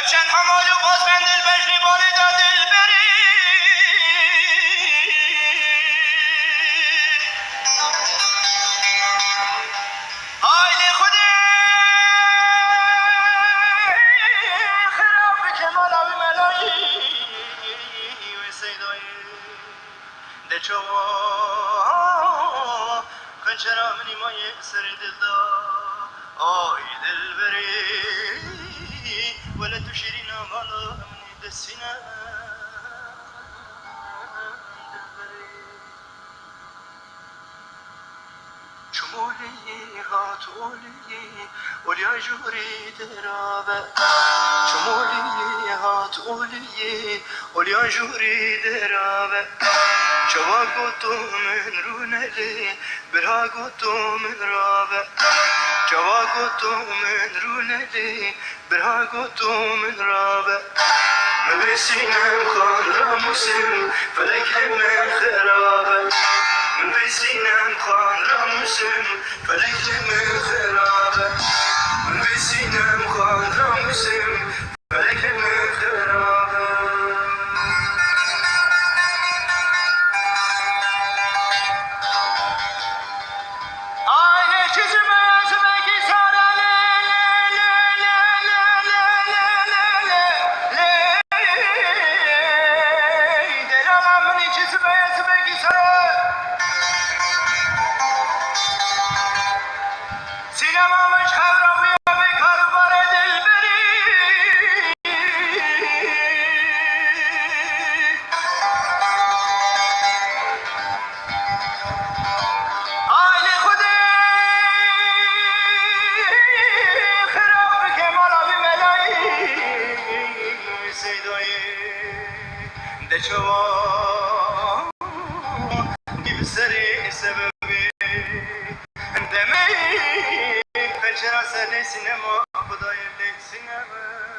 چند همال و باز من دل بجنی باری دا دل بری آیل خودی خراب کمال آبی ملایی و سیدایی ده چوا کنچرا منی مای سر دل دا آی دل بری ولا تشيرين غلا من دسنا شمولي هاتولي وليا جوري درابة شمولي هاتولي وليا جوري درابة شوا قطو من رونالي برها قطو من رابة شوا قطو من رونالي برها قطو من رابة من بسينام خان راموسم فلك من خرابة من بسينام خان راموسم فلك من خرابة من بسينام خان راموسم فلك من خرابة Sinemamız kavramıyor bir karbar edil beri Aile kudi Khirab kemal abi melai Seydoyi De çava Gibi seri sebebi Demeyi Kaçıra seni sinema Kudayım de sinema